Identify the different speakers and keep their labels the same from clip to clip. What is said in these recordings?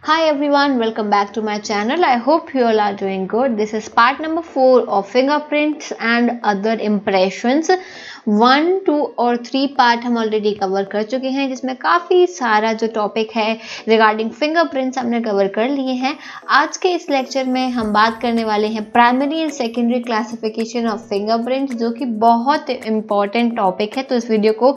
Speaker 1: Hi everyone, welcome back to my channel. I hope you all are doing good. This is part number 4 of fingerprints and other impressions. 1, 2 और 3 part हम already cover कर चुके हैं, जिसमें काफ़ी सारा जो टॉपिक है रिगार्डिंग फिंगरप्रिंट्स हमने कवर कर लिए हैं. आज के इस लेक्चर में हम बात करने वाले हैं primary and secondary classification of fingerprints, जो कि बहुत इंपॉर्टेंट टॉपिक है. तो इस वीडियो को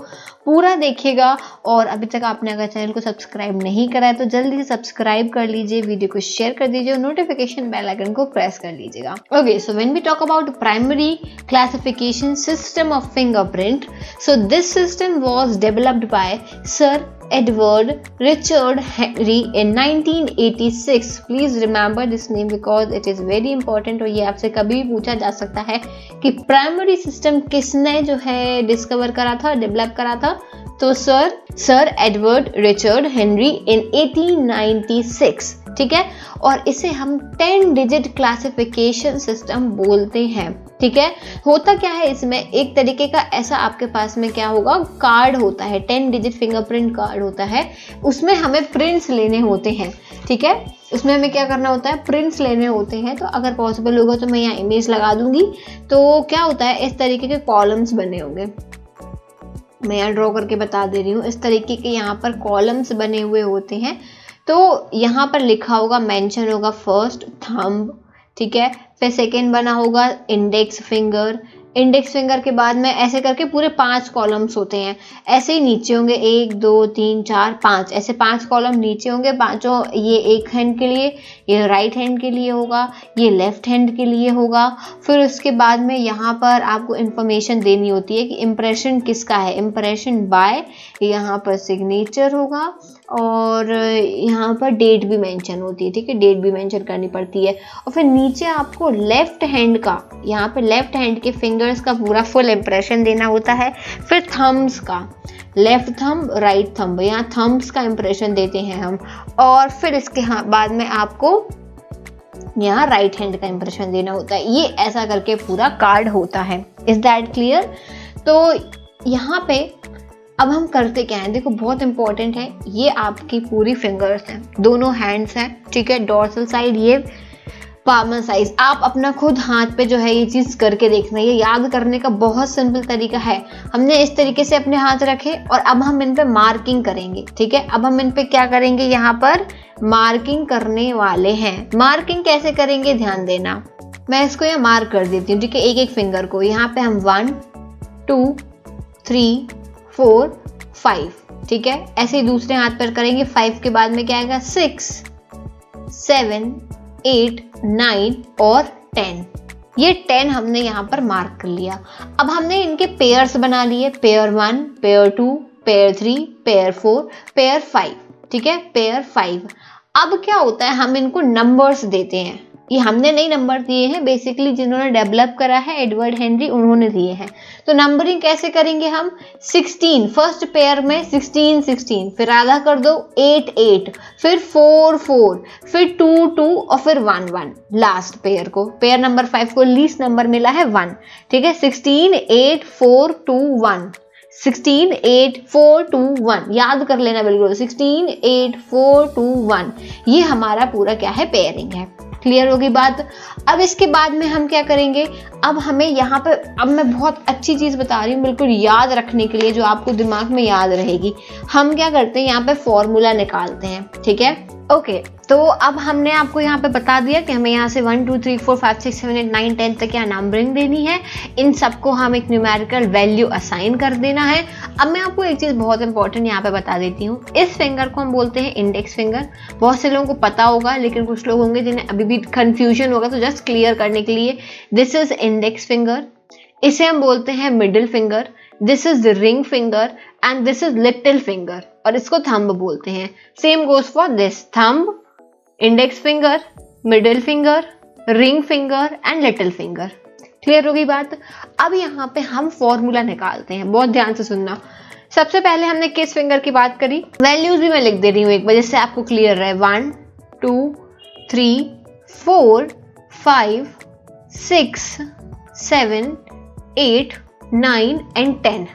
Speaker 1: पूरा देखिएगा और अभी तक आपने अगर चैनल को सब्सक्राइब नहीं करा है तो जल्दी से सब्सक्राइब कर लीजिए, वीडियो को शेयर कर दीजिए और नोटिफिकेशन बेल आइकन को प्रेस कर लीजिएगा. Okay, so when we talk about primary classification system of fingerprint, so this system was developed by sir Edward Richard Henry in 1986. Please remember this name because it is very important. और ये आपसे कभी भी पूछा जा सकता है कि प्राइमरी सिस्टम किसने जो है डिस्कवर करा था, डेवलप करा था. तो सर एडवर्ड रिचर्ड हेनरी इन 1896. ठीक है, और इसे हम 10 डिजिट क्लासिफिकेशन सिस्टम बोलते हैं. ठीक है, होता क्या है इसमें, एक तरीके का ऐसा आपके पास में क्या होगा, कार्ड होता है, 10 डिजिट फिंगरप्रिंट कार्ड होता है. उसमें हमें प्रिंट्स लेने होते हैं. ठीक है, उसमें हमें क्या करना होता है, प्रिंट्स लेने होते हैं. तो अगर पॉसिबल होगा तो मैं यहाँ इमेज लगा दूंगी. तो क्या होता है, इस तरीके के कॉलम्स बने होंगे. मैं यहाँ ड्रॉ करके बता दे रही हूँ. इस तरीके के यहाँ पर कॉलम्स बने हुए होते हैं. तो यहाँ पर लिखा होगा, मेंशन होगा फर्स्ट थंब. ठीक है, फिर सेकेंड बना होगा इंडेक्स फिंगर. इंडेक्स फिंगर के बाद में ऐसे करके पूरे 5 कॉलम्स होते हैं. ऐसे ही नीचे होंगे 1 2 3 4 5, ऐसे 5 कॉलम नीचे होंगे. पांचों, ये एक हैंड के लिए, ये राइट हैंड के लिए होगा, ये लेफ्ट हैंड के लिए होगा. फिर उसके बाद में यहाँ पर आपको इंफॉर्मेशन देनी होती है कि इम्प्रेशन किसका है. इम्प्रेशन बाय, यहाँ पर सिग्नेचर होगा और यहाँ पर डेट भी मेंशन होती है. ठीक है, डेट भी मेंशन करनी पड़ती है. और फिर नीचे आपको लेफ्ट हैंड का, यहाँ पे लेफ्ट हैंड के फिंगर्स का पूरा फुल इम्प्रेशन देना होता है. फिर थम्स का, लेफ्ट थंब राइट थंब, यहाँ थम्स का इम्प्रेशन देते हैं हम. और फिर इसके बाद में आपको यहाँ राइट हैंड का इम्प्रेशन देना होता है. ये ऐसा करके पूरा कार्ड होता है. Is that clear? तो यहाँ पे अब हम करते क्या हैं, देखो बहुत इंपॉर्टेंट है. ये आपकी पूरी फिंगर्स हैं, दोनों हैंड्स हैं. ठीक है, डॉर्सल साइड, ये पामर साइज. आप अपना खुद हाथ पे जो है ये चीज करके देखना. ये याद करने का बहुत सिंपल तरीका है. हमने इस तरीके से अपने हाथ रखे और अब हम इन पे मार्किंग करेंगे. ठीक है, अब हम इन पे क्या करेंगे, यहाँ पर मार्किंग करने वाले हैं. मार्किंग कैसे करेंगे, ध्यान देना. मैं इसको यहाँ मार्क कर देती हूँ. ठीक है, एक एक फिंगर को यहाँ पे हम 1 2 3 4 5. ठीक है, ऐसे ही दूसरे हाथ पर करेंगे. 5 के बाद में क्या आएगा, 6 7 8 9 और 10. ये 10 हमने यहाँ पर मार्क कर लिया. अब हमने इनके पेयर्स बना लिए. Pair 1, pair 2, pair 3, pair 4, pair 5. ठीक है, पेयर 5. अब क्या होता है, हम इनको नंबर्स देते हैं. ये हमने नहीं नंबर दिए हैं, बेसिकली जिन्होंने डेवलप करा है एडवर्ड हेनरी, उन्होंने दिए हैं. तो नंबरिंग कैसे करेंगे हम, 16 फर्स्ट पेयर में 16 16, फिर आधा कर दो 8 8, फिर 4 4, फिर 2 2 और फिर 1 1. लास्ट पेयर को, पेयर नंबर 5 को लीस्ट नंबर मिला है 1. ठीक है, 16 8 4 2 1, 16 8 4 2 1. याद कर लेना बिल्कुल, 16 8 4 2 1. ये हमारा पूरा क्या है, पेयरिंग है. क्लियर होगी बात. अब इसके बाद में हम क्या करेंगे, अब हमें यहाँ पे, अब मैं बहुत अच्छी चीज बता रही हूँ बिल्कुल याद रखने के लिए, जो आपको दिमाग में याद रहेगी. हम क्या करते हैं, यहाँ पे फॉर्मूला निकालते हैं. ठीक है, ओके. तो अब हमने आपको यहाँ पे बता दिया कि हमें यहाँ से 1 2 3 4 5 6 7 8 9 10 तक क्या नंबरिंग देनी है. इन सबको हम एक न्यूमेरिकल वैल्यू असाइन कर देना है. अब मैं आपको एक चीज बहुत इंपॉर्टेंट यहाँ पे बता देती हूँ. इस फिंगर को हम बोलते हैं इंडेक्स फिंगर. बहुत से लोगों को पता होगा, लेकिन कुछ लोग होंगे जिन्हें अभी भी कंफ्यूजन होगा. तो जस्ट क्लियर करने के लिए, दिस इज इंडेक्स फिंगर. इसे हम बोलते हैं middle finger. This is ring finger and this is little finger, और इसको थंब बोलते हैं. Same goes for this, thumb, index finger, middle finger, ring finger and little finger. Clear होगी बात. अब यहाँ पे हम फॉर्मूला निकालते हैं, बहुत ध्यान से सुनना. सबसे पहले हमने किस फिंगर की बात करी, वैल्यूज भी मैं लिख दे रही हूँ एक बार, जिससे आपको क्लियर रहे. 1 2 3 4 5 6 7 8 9 एंड 10.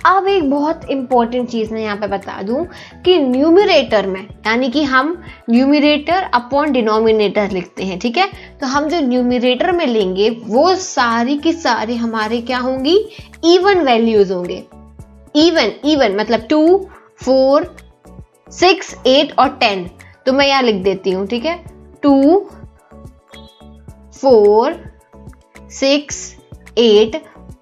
Speaker 1: अब एक बहुत इंपॉर्टेंट चीज मैं यहाँ पे बता दूं कि न्यूमरेटर में, यानी कि हम न्यूमरेटर अपॉन डिनोमिनेटर लिखते हैं, ठीक है। तो हम जो न्यूमरेटर में लेंगे वो सारी की सारी हमारे क्या होंगी, इवन वैल्यूज होंगे। इवन मतलब 2, 4, 6, 8 और 10। तो मैं यहाँ लिख देती हूँ, ठीक है, 2, 4, 6, 8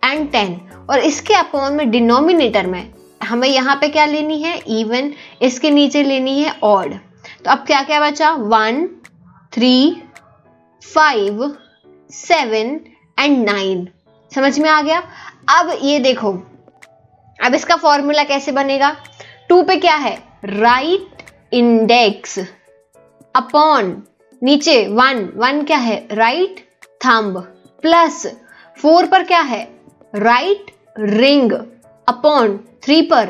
Speaker 1: एंड 10। और इसके अपॉन में डिनोमिनेटर में हमें यहाँ पे क्या लेनी है, इवन, इसके नीचे लेनी है ऑड। तो अब क्या क्या बचा, 1, 3, 5, 7 एंड 9। समझ में आ गया। अब ये देखो, अब इसका फॉर्मूला कैसे बनेगा। 2 पे क्या है, राइट इंडेक्स अपॉन नीचे 1 क्या है, राइट थंब, प्लस 4 पर क्या है, राइट रिंग, अपॉन 3 पर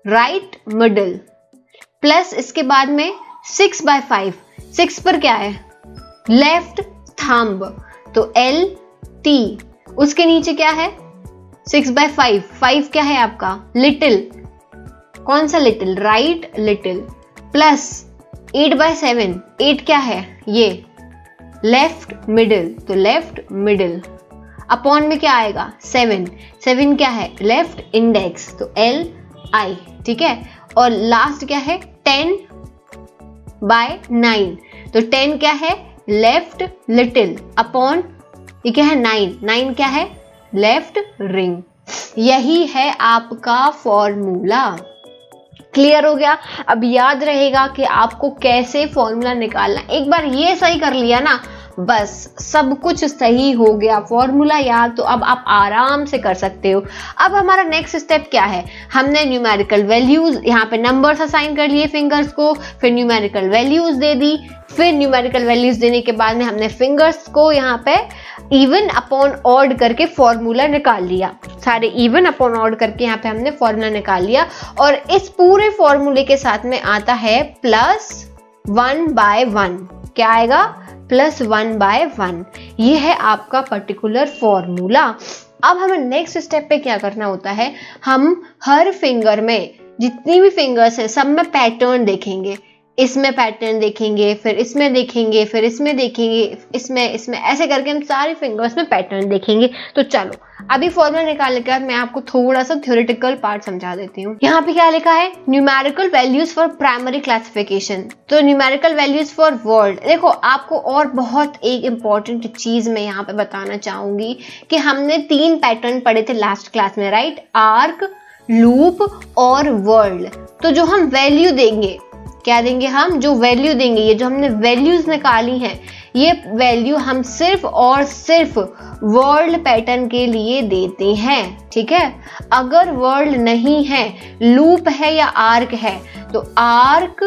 Speaker 1: राइट मिडल, प्लस इसके बाद में 6/5, 6 पर क्या है, लेफ्ट थंब, तो LT। उसके नीचे क्या है, 6/5, 5 क्या है आपका, लिटिल, कौन सा लिटिल, राइट लिटिल, प्लस 8/7, 8 क्या है, ये लेफ्ट मिडिल, तो लेफ्ट मिडिल, अपॉन में क्या आएगा, 7, 7 क्या है, लेफ्ट इंडेक्स, तो LI, ठीक है। और लास्ट क्या है, 10/9, तो 10 क्या है, लेफ्ट लिटिल, अपॉन ये क्या है, 9 क्या है, लेफ्ट रिंग। यही है आपका फॉर्मूला। क्लियर हो गया। अब याद रहेगा कि आपको कैसे फॉर्मूला निकालना। एक बार ये सही कर लिया ना, बस सब कुछ सही हो गया, फॉर्मूला याद, तो अब आप आराम से कर सकते हो। अब हमारा नेक्स्ट स्टेप क्या है, हमने न्यूमेरिकल वैल्यूज, यहाँ पे नंबर्स असाइन कर लिए फिंगर्स को, फिर न्यूमेरिकल वैल्यूज दे दी, फिर न्यूमेरिकल वैल्यूज देने के बाद में हमने फिंगर्स को यहाँ पे इवन अपॉन ऑड करके फॉर्मूला निकाल लिया। सारे इवन अपॉन ऑड करके यहाँ पे हमने फॉर्मूला निकाल लिया। और इस पूरे फॉर्मूले के साथ में आता है +1/1। क्या आएगा, +1/1। ये है आपका पर्टिकुलर फॉर्मूला। अब हमें नेक्स्ट स्टेप पे क्या करना होता है, हम हर फिंगर में, जितनी भी फिंगर्स है सब में पैटर्न देखेंगे। इसमें पैटर्न देखेंगे, फिर इसमें देखेंगे, फिर इसमें देखेंगे, इसमें ऐसे करके हम सारे फिंगर्स में पैटर्न देखेंगे। तो चलो अभी फॉर्मूला निकालने के बाद मैं आपको थोड़ा सा थ्योरेटिकल पार्ट समझा देती हूँ। यहाँ पे क्या लिखा है, numerical values for primary classification, तो न्यूमेरिकल वैल्यूज फॉर वर्ल्ड। देखो आपको और बहुत एक इंपॉर्टेंट चीज मैं यहाँ पे बताना चाहूंगी कि हमने 3 पैटर्न पढ़े थे लास्ट क्लास में, राइट, आर्क, लूप और वर्ल्ड। तो जो हम वैल्यू देंगे, क्या देंगे हम, जो वैल्यू देंगे, ये जो हमने वैल्यूज निकाली हैं, ये वैल्यू हम सिर्फ और सिर्फ वर्ल्ड पैटर्न के लिए देते हैं, ठीक है। अगर वर्ल्ड नहीं है, लूप है या आर्क है, तो आर्क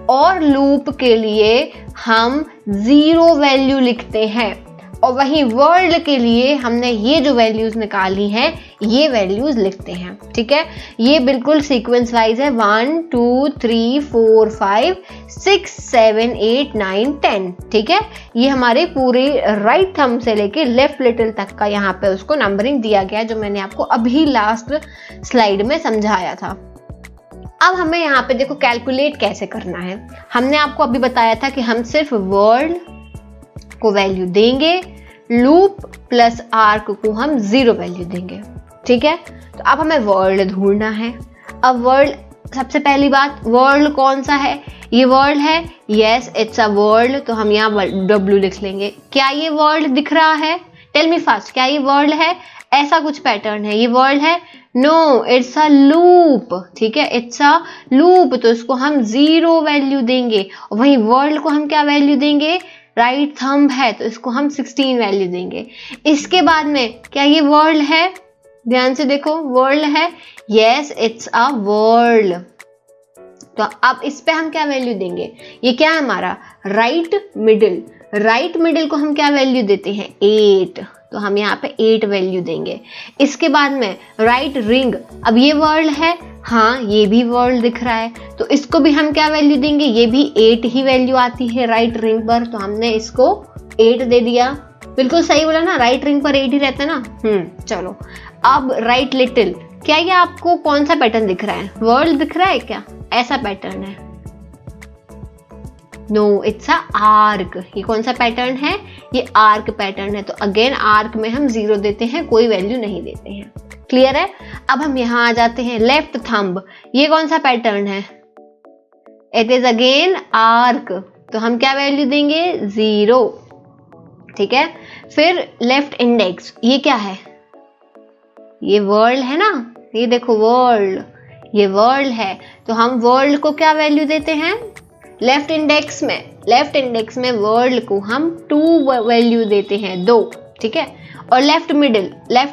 Speaker 1: और लूप के लिए हम 0 वैल्यू लिखते हैं, और वहीं वर्ल्ड के लिए हमने ये जो वैल्यूज निकाली हैं ये वैल्यूज लिखते हैं, ठीक है। ये बिल्कुल सीक्वेंस वाइज है, 1 2 3 4 5 6 7 8 9 10, ठीक है। ये हमारे पूरे राइट थंब से लेके लेफ्ट लिटिल तक का यहाँ पे उसको नंबरिंग दिया गया है, जो मैंने आपको अभी लास्ट स्लाइड में समझाया था। अब हमें यहाँ पे देखो कैलकुलेट कैसे करना है। हमने आपको अभी बताया था कि हम सिर्फ वर्ल्ड को वैल्यू देंगे, लूप प्लस आर्क को हम 0 वैल्यू देंगे, ठीक है। तो अब हमें वर्ल्ड ढूंढना है। अब वर्ल्ड, सबसे पहली बात, वर्ल्ड कौन सा है, ये वर्ल्ड है, यस इट्स अ वर्ल्ड, तो हम यहाँ W लिख लेंगे। क्या ये वर्ल्ड दिख रहा है, टेल मी फास्ट, क्या ये वर्ल्ड है, ऐसा कुछ पैटर्न है, ये वर्ल्ड है, नो इट्स अ लूप, ठीक है, इट्स अ लूप, तो इसको हम 0 वैल्यू देंगे। और वहीं वर्ल्ड को हम क्या वैल्यू देंगे, राइट थंब है, तो इसको हम 16 वैल्यू देंगे। इसके बाद में क्या ये वर्ल्ड है, ध्यान से देखो, वर्ल्ड है, यस इट्स अ वर्ल्ड, तो अब इस पे हम क्या वैल्यू देंगे, ये क्या है हमारा राइट मिडिल, राइट मिडिल को हम क्या वैल्यू देते हैं, 8, तो हम यहाँ पे 8 वैल्यू देंगे। इसके बाद में राइट रिंग, अब ये वर्ल्ड है, हाँ ये भी वर्ल्ड दिख रहा है, तो इसको भी हम क्या वैल्यू देंगे, ये भी 8 ही वैल्यू आती है राइट रिंग पर, तो हमने इसको 8 दे दिया। बिल्कुल सही बोला ना, राइट रिंग पर 8 ही रहता है ना। चलो अब राइट लिटिल, क्या ये आपको कौन सा पैटर्न दिख रहा है? वर्ल्ड दिख रहा है क्या? ऐसा पैटर्न है? No, it's a arch. ये कौन सा पैटर्न है? ये आर्क पैटर्न है। तो अगेन आर्क में हम 0 देते हैं, कोई वैल्यू नहीं देते हैं। क्लियर है? अब हम यहाँ आ जाते हैं, लेफ्ट थंब। ये कौन सा पैटर्न है? It is again arc. तो हम क्या वैल्यू देंगे? 0। ठीक है। फिर लेफ्ट इंडेक्स, ये क्या है? ये वर्ल्ड है ना, ये देखो वर्ल्ड, ये वर्ल्ड है। तो हम वर्ल्ड को क्या वैल्यू देते हैं? लेफ्ट इंडेक्स में वर्ल्ड को हम 2 वैल्यू देते हैं, 2। ठीक है। और लेफ्ट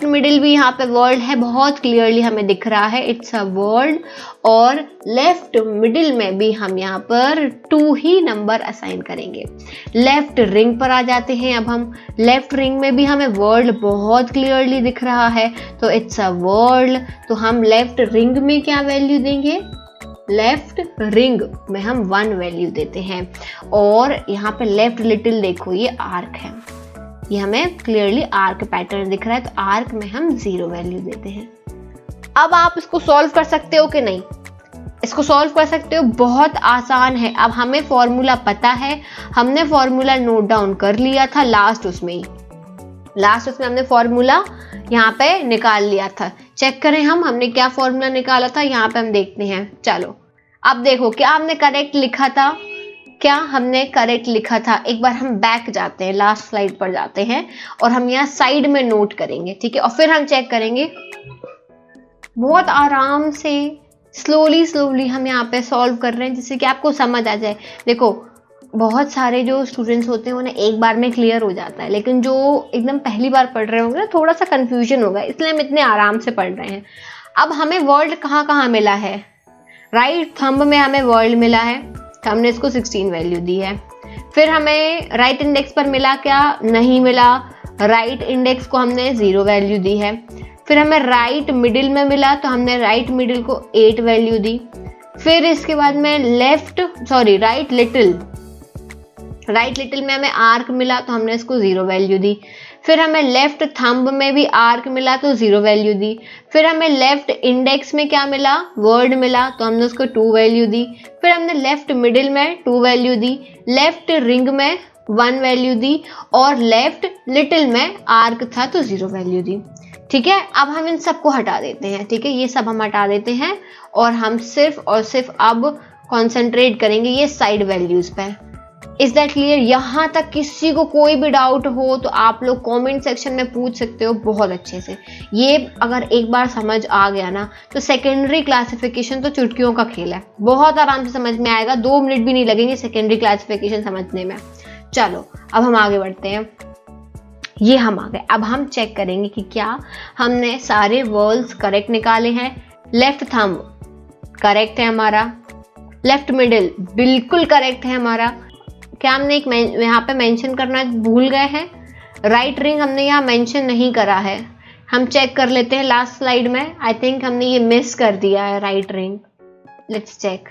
Speaker 1: मिडिल भी यहाँ पे वर्ल्ड है, बहुत क्लियरली हमें दिख रहा है, इट्स अ वर्ल्ड। और लेफ्ट मिडिल में भी हम यहाँ पर 2 ही नंबर असाइन करेंगे। लेफ्ट रिंग पर आ जाते हैं। अब हम लेफ्ट रिंग में भी हमें वर्ल्ड बहुत क्लियरली दिख रहा है, तो इट्स अ वर्ल्ड। तो हम लेफ्ट रिंग में क्या वैल्यू देंगे? लेफ्ट रिंग में हम 1 वैल्यू देते हैं। और यहाँ पे लेफ्ट लिटिल देखो, ये आर्क है, ये हमें क्लियरली आर्क पैटर्न दिख रहा है, तो आर्क में हम 0 वैल्यू देते हैं। अब आप इसको सॉल्व कर सकते हो कि नहीं? इसको सॉल्व कर सकते हो, बहुत आसान है। अब हमें फॉर्मूला पता है, हमने फॉर्मूला नोट डाउन कर लिया था लास्ट उसमें हमने फॉर्मूला यहाँ पे निकाल लिया था। चेक करें हमने क्या फॉर्मूला निकाला था, यहाँ पे हम देखते हैं। चलो अब देखो, क्या हमने करेक्ट लिखा था? एक बार हम बैक जाते हैं, लास्ट स्लाइड पर जाते हैं और हम यहाँ साइड में नोट करेंगे। ठीक है। और फिर हम चेक करेंगे, बहुत आराम से स्लोली हम यहाँ पे सॉल्व कर रहे हैं, जिससे कि आपको समझ आ जाए। देखो, बहुत सारे जो स्टूडेंट्स होते हैं उन्हें एक बार में क्लियर हो जाता है, लेकिन जो एकदम पहली बार पढ़ रहे होंगे ना, थोड़ा सा कंफ्यूजन होगा, इसलिए हम इतने आराम से पढ़ रहे हैं। अब हमें वर्ल्ड कहाँ मिला है? राइट थंब में हमें वर्ल्ड मिला है, तो हमने इसको 16 वैल्यू दी है। फिर हमें राइट इंडेक्स पर मिला क्या? नहीं मिला। राइट इंडेक्स को हमने 0 वैल्यू दी है। फिर हमें राइट मिडिल में मिला, तो हमने राइट मिडिल को 8 वैल्यू दी। फिर इसके बाद में राइट लिटिल में हमें आर्क मिला, तो हमने इसको 0 वैल्यू दी। फिर हमें लेफ्ट थंब में भी आर्क मिला, तो 0 वैल्यू दी। फिर हमें लेफ्ट इंडेक्स में क्या मिला? वर्ड मिला, तो हमने उसको 2 वैल्यू दी। फिर हमने लेफ्ट मिडिल में 2 वैल्यू दी, लेफ्ट रिंग में 1 वैल्यू दी, और लेफ्ट लिटिल में आर्क था तो 0 वैल्यू दी। ठीक है। अब हम इन सबको हटा देते हैं। ठीक है, ये सब हम हटा देते हैं और हम सिर्फ और सिर्फ अब कॉन्सेंट्रेट करेंगे ये साइड वैल्यूज पे। Is that clear? यहाँ तक किसी को कोई भी डाउट हो तो आप लोग कमेंट सेक्शन में पूछ सकते हो बहुत अच्छे से। ये अगर एक बार समझ आ गया ना, तो सेकेंडरी क्लासिफिकेशन तो चुटकियों का खेल है, बहुत आराम से समझ में आएगा, 2 मिनट भी नहीं लगेंगे सेकेंडरी क्लासिफिकेशन समझने में। चलो अब हम आगे बढ़ते हैं। ये हम आ गए। अब हम चेक करेंगे कि क्या हमने सारे वर्ड्स करेक्ट निकाले हैं। लेफ्ट थंब करेक्ट है हमारा, लेफ्ट मिडिल बिल्कुल करेक्ट है हमारा। क्या हमने एक यहाँ पे मेंशन करना भूल गए हैं? राइट रिंग हमने यहाँ मेंशन नहीं करा है, हम चेक कर लेते हैं लास्ट स्लाइड में। आई थिंक हमने ये मिस कर दिया है राइट रिंग। लेट्स चेक,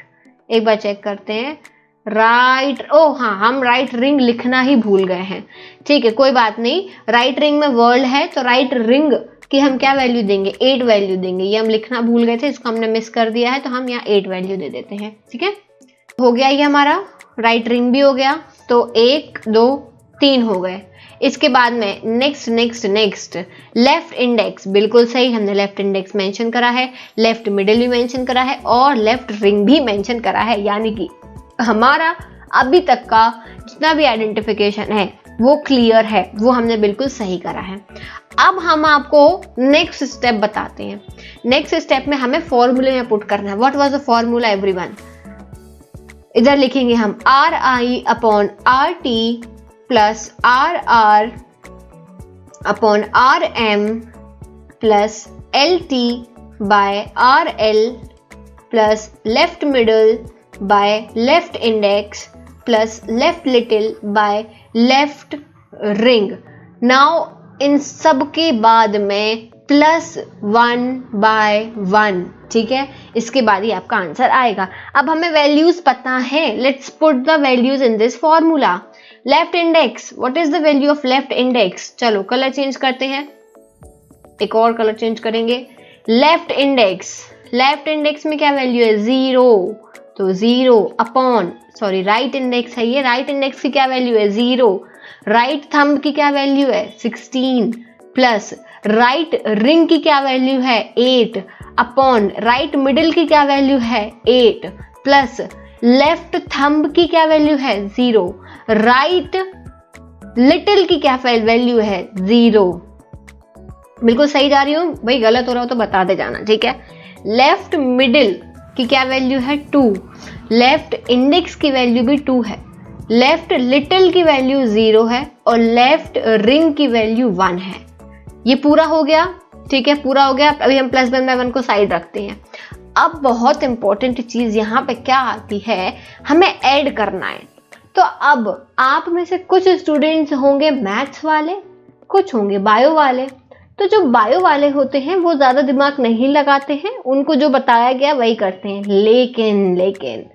Speaker 1: एक बार चेक करते हैं। हम राइट रिंग लिखना ही भूल गए हैं। ठीक है, कोई बात नहीं। राइट रिंग में वर्ल्ड है, तो राइट रिंग की हम क्या वैल्यू देंगे? 8 वैल्यू देंगे। ये हम लिखना भूल गए थे, इसको हमने मिस कर दिया है, तो हम यहाँ 8 वैल्यू दे देते हैं। ठीक है, हो गया ये हमारा राइट रिंग भी हो गया, तो 1 2 3 हो गए। इसके बाद में नेक्स्ट लेफ्ट इंडेक्स, बिल्कुल सही, हमने लेफ्ट इंडेक्स मेंशन करा है, लेफ्ट मिडिल भी मेंशन करा है और लेफ्ट रिंग भी मेंशन करा है। यानी कि हमारा अभी तक का जितना भी आइडेंटिफिकेशन है वो क्लियर है, वो हमने बिल्कुल सही करा है। अब हम आपको नेक्स्ट स्टेप बताते हैं। नेक्स्ट स्टेप में हमें फॉर्मूले में पुट करना है। What was the formula everyone? इधर लिखेंगे हम RI/RT plus RR upon RM plus LT by RL plus left middle by left index plus left little by left ring. Now इन सब के बाद में +1/1। ठीक है, इसके बाद ही आपका आंसर आएगा। अब हमें वैल्यूज पता है, let's put the values in this formula. Left index, what is the value of left index? चलो कलर चेंज करते हैं, एक और कलर चेंज करेंगे। लेफ्ट इंडेक्स में क्या वैल्यू है 0, तो 0 अपॉन, सॉरी राइट इंडेक्स है ये, राइट इंडेक्स की क्या वैल्यू है 0, राइट थंब की क्या वैल्यू है 16 प्लस राइट रिंग की क्या वैल्यू है 8 अपॉन राइट मिडिल की क्या वैल्यू है 8 प्लस लेफ्ट थंब की क्या वैल्यू है 0, राइट लिटिल की क्या वैल्यू है 0। बिल्कुल सही जा रही हूँ भाई, गलत हो रहा हो तो बता दे जाना, ठीक है। लेफ्ट मिडिल की क्या वैल्यू है 2, लेफ्ट इंडेक्स की वैल्यू भी 2 है, लेफ्ट लिटिल की वैल्यू 0 है और लेफ्ट रिंग की वैल्यू 1 है। ये पूरा हो गया, ठीक है, पूरा हो गया। अभी हम +1/1 को साइड रखते हैं। अब बहुत इंपॉर्टेंट चीज यहाँ पे क्या आती है, हमें ऐड करना है। तो अब आप में से कुछ स्टूडेंट्स होंगे मैथ्स वाले, कुछ होंगे बायो वाले। तो जो बायो वाले होते हैं वो ज्यादा दिमाग नहीं लगाते हैं, उनको जो बताया गया वही करते हैं। लेकिन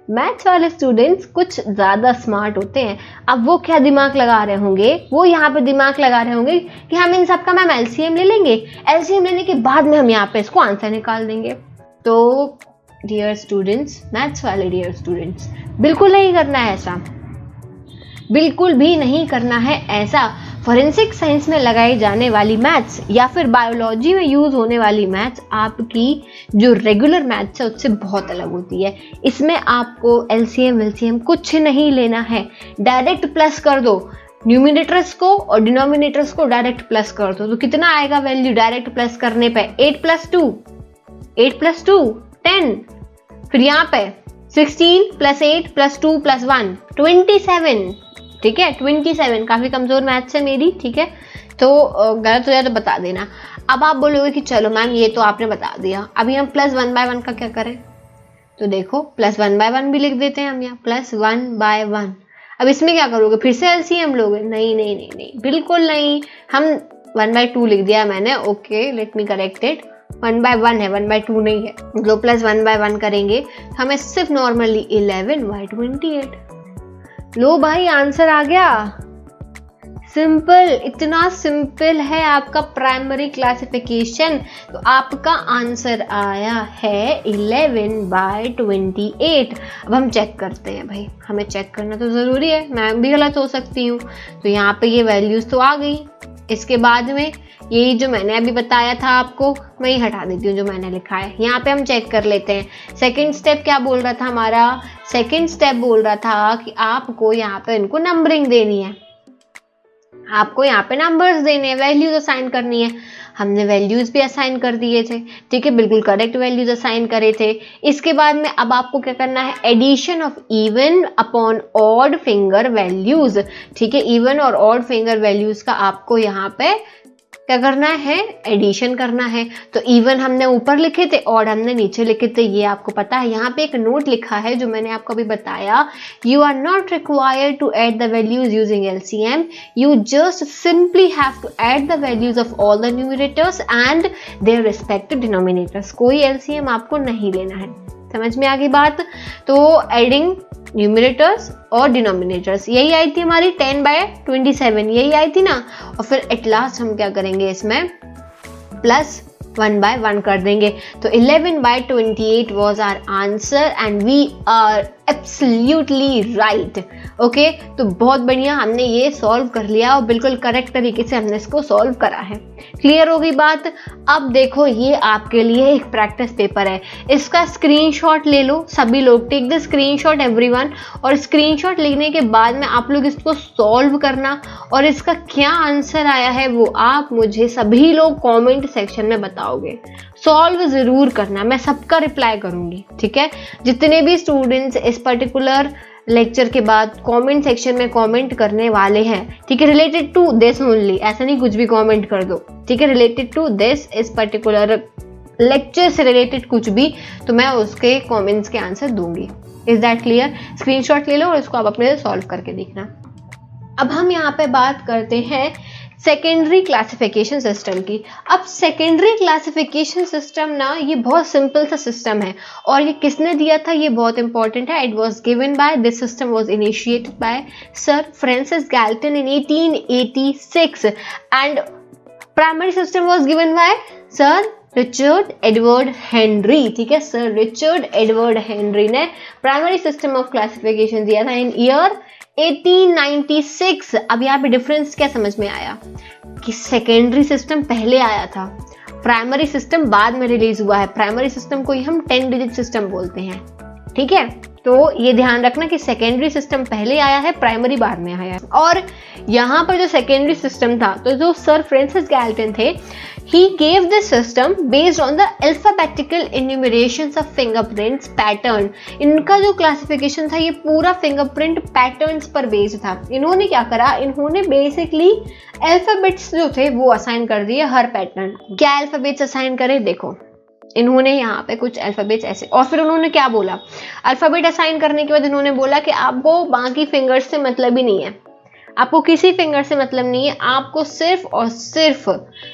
Speaker 1: मैथ्स वाले स्टूडेंट्स कुछ ज्यादा स्मार्ट होते हैं। अब वो क्या दिमाग लगा रहे होंगे, वो यहाँ पे दिमाग लगा रहे होंगे कि हम इन सब का मैम एलसीएम ले लेंगे, एलसीएम लेने के बाद में हम यहाँ पे इसको आंसर निकाल देंगे। तो डियर स्टूडेंट्स, मैथ्स वाले डियर स्टूडेंट्स, बिल्कुल नहीं करना है ऐसा, बिल्कुल भी नहीं करना है ऐसा। फॉरेंसिक साइंस में लगाई जाने वाली मैथ्स या फिर बायोलॉजी में यूज होने वाली मैथ्स आपकी जो रेगुलर मैथ्स है उससे बहुत अलग होती है। इसमें आपको एलसीएम कुछ नहीं लेना है, डायरेक्ट प्लस कर दो न्यूमिनेटर्स को और डिनोमिनेटर्स को डायरेक्ट प्लस कर दो। तो कितना आएगा वैल्यू डायरेक्ट प्लस करने पे 8 + 2 10, फिर यहाँ पे 16 + 8 + 2 + 1 27, ठीक है 27। काफी कमजोर मैथ्स है मेरी, ठीक है, तो गलत हो जाए तो बता देना। अब आप बोलोगे कि चलो मैम ये तो आपने बता दिया, अभी हम +1/1 का क्या करें। तो देखो +1/1 भी लिख देते हैं हम यहाँ, +1/1। अब इसमें क्या करोगे, फिर से एलसीएम लोगे? नहीं, बिल्कुल नहीं। हम 1/2 लिख दिया मैंने, okay let me correct it, 1/1 है, 1/2 नहीं है। मतलब +1/1 करेंगे तो हमें सिर्फ नॉर्मली 11/28। लो भाई आंसर आ गया, सिंपल, इतना सिंपल है आपका प्राइमरी क्लासिफिकेशन। तो आपका आंसर आया है 11/28। अब हम चेक करते हैं भाई, हमें चेक करना तो जरूरी है, मैं भी गलत हो सकती हूँ। तो यहाँ पे ये वैल्यूज तो आ गई। इसके बाद में यही जो मैंने अभी बताया था आपको, मैं ही हटा देती हूँ जो मैंने लिखा है। यहाँ पे हम चेक कर लेते हैं। सेकंड स्टेप क्या बोल रहा था हमारा, सेकंड स्टेप बोल रहा था कि आपको यहाँ पे इनको नंबरिंग देनी है, आपको यहाँ पे नंबर्स देने हैं, वैल्यूज असाइन करनी है। हमने वैल्यूज भी असाइन कर दिए थे, ठीक है, बिल्कुल करेक्ट वैल्यूज असाइन करे थे। इसके बाद में अब आपको क्या करना है, addition of even upon odd finger values, ठीक है, इवन और ऑड फिंगर वैल्यूज का आपको यहाँ पे क्या करना है, एडिशन करना है। तो इवन हमने ऊपर लिखे थे, ऑड हमने नीचे लिखे थे, ये आपको पता है। यहाँ पे एक नोट लिखा है जो मैंने आपको अभी बताया, you are not required to add the values using LCM, you just simply have to add the values of all the numerators and their respective denominators. कोई एलसीएम आपको नहीं लेना है, समझ में आ गई बात। तो एडिंग न्यूमरेटर्स और डिनोमिनेटर्स यही आई थी हमारी 10/27, यही आई थी ना। और फिर एट लास्ट हम क्या करेंगे, इसमें +1/1 कर देंगे। तो 11/28 was our answer and we are absolutely right. Okay, तो बहुत बढ़िया, हमने ये सॉल्व कर लिया और बिल्कुल करेक्ट तरीके से हमने इसको सॉल्व करा है। क्लियर हो गई बात। अब देखो ये आपके लिए एक प्रैक्टिस पेपर है, इसका स्क्रीनशॉट ले लो सभी लोग, टेक द स्क्रीनशॉट एवरीवन। और स्क्रीनशॉट लेने के बाद में आप लोग इसको सॉल्व करना और इसका क्या आंसर आया है वो आप मुझे सभी लोग कमेंट सेक्शन में बताओगे। सॉल्व जरूर करना, मैं सबका रिप्लाई करूंगी, ठीक है। जितने भी स्टूडेंट्स इस पर्टिकुलर लेक्चर के बाद कमेंट सेक्शन में कमेंट करने वाले हैं, ठीक है, रिलेटेड टू दिस ओनली, ऐसा नहीं कुछ भी कमेंट कर दो, ठीक है, रिलेटेड टू दिस इस पर्टिकुलर लेक्चर से रिलेटेड कुछ भी, तो मैं उसके कमेंट्स के आंसर दूंगी। Is that clear. स्क्रीनशॉट ले लो और इसको आप अपने सॉल्व करके देखना। अब हम यहाँ पे बात करते हैं सेकेंडरी क्लासिफिकेशन सिस्टम की। अब सेकेंडरी क्लासिफिकेशन सिस्टम ना, ये बहुत सिंपल सा सिस्टम है और ये किसने दिया था ये बहुत इंपॉर्टेंट है। It was given by, this system was initiated by sir Francis Galton in 1886 and primary system was given by sir Richard Edward Henry, ठीक है, सर रिचर्ड एडवर्ड हेनरी ने प्राइमरी सिस्टम ऑफ क्लासिफिकेशन दिया था इन year 1896। अब यहाँ पे difference क्या समझ में आया कि सेकेंडरी सिस्टम पहले आया था, प्राइमरी सिस्टम बाद में रिलीज हुआ है। प्राइमरी सिस्टम को ही हम 10 डिजिट सिस्टम बोलते हैं, ठीक है। तो ये ध्यान रखना कि सेकेंडरी सिस्टम पहले आया है, प्राइमरी बाद में आया है। और यहाँ पर जो सेकेंडरी सिस्टम था, तो जो सर फ्रांसिस गैल्टन थे, he gave the system based on the alphabetical enumerations of fingerprints pattern। इनका जो क्लासिफिकेशन था ये पूरा फिंगरप्रिंट पैटर्न्स पर बेस्ड था। इन्होंने क्या करा, इन्होंने बेसिकली अल्फाबेट्स जो थे वो असाइन कर दिए हर पैटर्न। क्या अल्फाबेट्स असाइन करे, देखो इन्होंने यहाँ पे कुछ अल्फाबेट्स ऐसे, और फिर उन्होंने क्या बोला, अल्फाबेट असाइन करने के बाद इन्होंने बोला कि आपको बाकी फिंगर्स से मतलब ही नहीं है, आपको किसी फिंगर से मतलब नहीं है, आपको सिर्फ और सिर्फ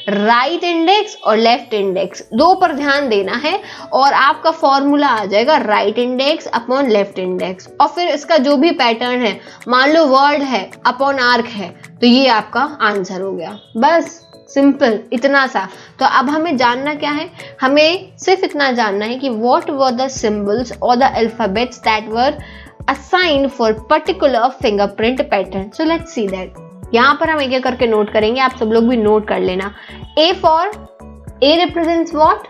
Speaker 1: राइट इंडेक्स और लेफ्ट इंडेक्स दो पर ध्यान देना है और आपका फॉर्मूला आ जाएगा right index upon left index. और फिर इसका जो भी पैटर्न है, मान लो वर्ड है अपॉन आर्क है, तो ये आपका आंसर हो गया। बस सिंपल इतना सा। तो अब हमें जानना क्या है, हमें सिर्फ इतना जानना है कि व्हाट वर द सिंबल्स और the alphabets that were assigned for particular fingerprint pattern। So let's see that। यहाँ पर हम एक एक करके नोट करेंगे, आप सब लोग भी नोट कर लेना। A for A represents what?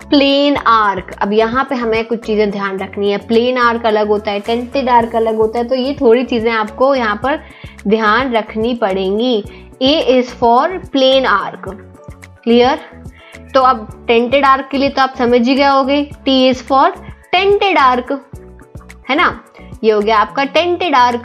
Speaker 1: Plain arch. अब यहाँ पे हमें कुछ चीजें ध्यान रखनी है, प्लेन आर्क अलग होता है, टेंटेड आर्क अलग होता है, तो ये थोड़ी चीजें आपको यहाँ पर ध्यान रखनी पड़ेंगी। A is for plain arch, clear. तो अब टेंटेड आर्क के लिए तो आप समझ ही गए होगे, T is for tented arch, है ना, ये हो गया आपका टेंटेड आर्क।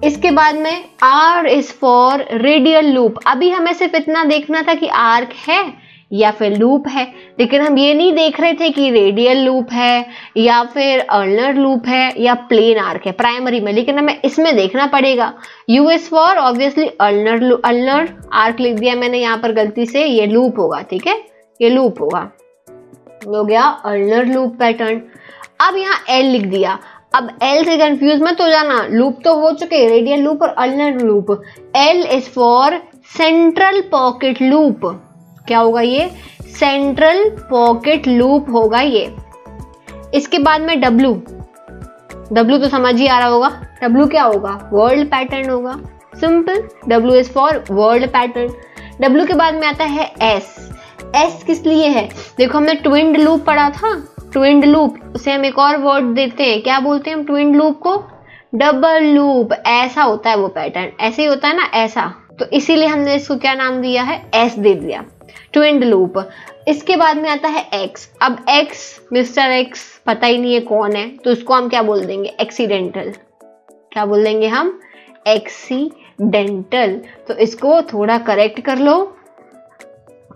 Speaker 1: इसके बाद में R is for radial loop. अभी हमें सिर्फ इतना देखना था कि आर्क है या फिर लूप है, लेकिन हम ये नहीं देख रहे थे कि रेडियल लूप है या फिर अल्नर लूप है या प्लेन आर्क है प्राइमरी में, लेकिन हमें इसमें देखना पड़ेगा। U is for obviously ulnar arc लिख दिया मैंने यहाँ पर गलती से, ये लूप होगा, ठीक है, ये लूप होगा, हो गया अल्नर लूप पैटर्न। अब यहाँ L लिख दिया। अब L से कंफ्यूज मत हो जाना, लूप तो हो चुके, रेडियल लूप और ulnar loop. L is for central pocket loop. क्या होगा ये? सेंट्रल पॉकेट लूप होगा ये। इसके बाद में W तो समझ ही आ रहा होगा, W क्या होगा? वर्ल्ड पैटर्न होगा, simple. W is for world pattern. W के बाद में आता है S किस लिए है? देखो हमने ट्विन्ड लूप पढ़ा था, ट्विन्ड लूप, उसे हम एक और वर्ड देते हैं, क्या बोलते हैं हम ट्विन्ड लूप को? Double loop. ऐसा होता है वो पैटर्न, ऐसे ही होता है ना, ऐसा, तो इसीलिए हमने इसको क्या नाम दिया है? S दे दिया, ट्विन्ड लूप। इसके बाद में आता है X। अब X, मिस्टर X पता ही नहीं है कौन है, तो उसको हम क्या बोल देंगे? एक्सीडेंटल। क्या बोल देंगे हम? एक्सीडेंटल। तो इसको थोड़ा करेक्ट कर लो,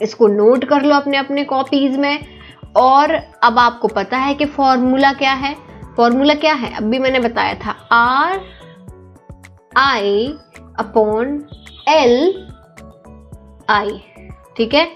Speaker 1: इसको नोट कर लो अपने अपने कॉपीज में। और अब आपको पता है कि फॉर्मूला क्या है? फॉर्मूला क्या है? अभी मैंने बताया था, RI अपॉन LI, ठीक है,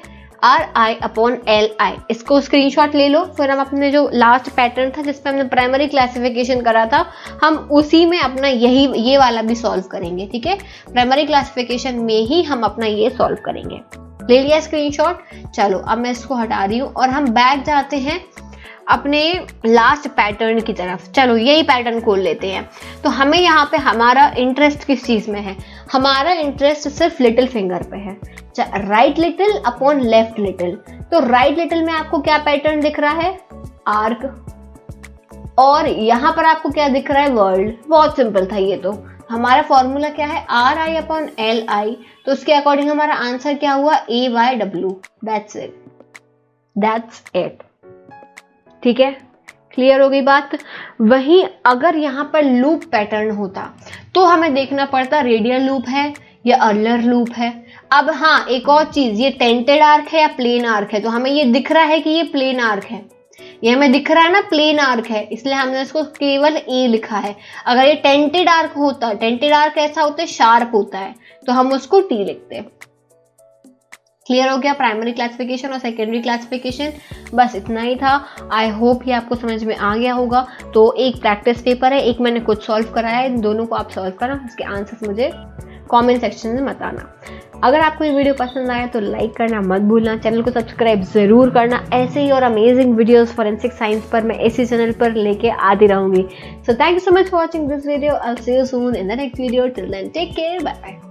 Speaker 1: RI अपॉन LI। इसको स्क्रीनशॉट ले लो, फिर हम अपने जो लास्ट पैटर्न था जिसपे हमने प्राइमरी क्लासिफिकेशन करा था, हम उसी में अपना ये वाला भी सॉल्व करेंगे, ठीक है। प्राइमरी क्लासिफिकेशन में ही हम अपना ये सॉल्व करेंगे। ले लिया स्क्रीनशॉट? चलो अब मैं इसको हटा रही हूँ और हम बैक जाते हैं अपने लास्ट पैटर्न की तरफ। चलो यही पैटर्न खोल लेते हैं। तो हमें यहाँ पे हमारा इंटरेस्ट किस चीज में है? हमारा इंटरेस्ट सिर्फ लिटिल फिंगर पे है, right little upon left little. तो राइट लिटिल में आपको क्या पैटर्न दिख रहा है? आर्क। और यहाँ पर आपको क्या दिख रहा है? वर्ल्ड। बहुत सिंपल था ये तो। हमारा फॉर्मूला क्या है? RI upon LI। तो उसके अकॉर्डिंग हमारा आंसर क्या हुआ? AYW। दैट्स इट, ठीक है, क्लियर हो गई बात। वहीं अगर यहाँ पर लूप पैटर्न होता तो हमें देखना पड़ता रेडियल लूप है या अल्नर लूप है। अब हाँ, एक और चीज, ये टेंटेड आर्क है या प्लेन आर्क है? तो हमें ये दिख रहा है कि ये प्लेन आर्क है, ये हमें दिख रहा है ना प्लेन आर्क है, इसलिए हमने इसको केवल A लिखा है। अगर ये टेंटेड आर्क होता, टेंटेड आर्क ऐसा होता है, शार्प होता है, तो हम उसको T लिखते। क्लियर हो गया प्राइमरी क्लासिफिकेशन और सेकेंडरी क्लासिफिकेशन? बस इतना ही था। आई होप ये आपको समझ में आ गया होगा। तो एक प्रैक्टिस पेपर है, एक मैंने कुछ सॉल्व कराया है, इन दोनों को आप सॉल्व करना, उसके आंसर्स मुझे कमेंट सेक्शन में बताना। अगर आपको ये वीडियो पसंद आया तो लाइक करना मत भूलना, चैनल को सब्सक्राइब ज़रूर करना। ऐसे ही और अमेजिंग वीडियोस फॉरेंसिक साइंस पर मैं इसी चैनल पर लेके आती रहूँगी। So thank you so much for watching this video. I will see you soon in the next video. Till then take care, bye bye.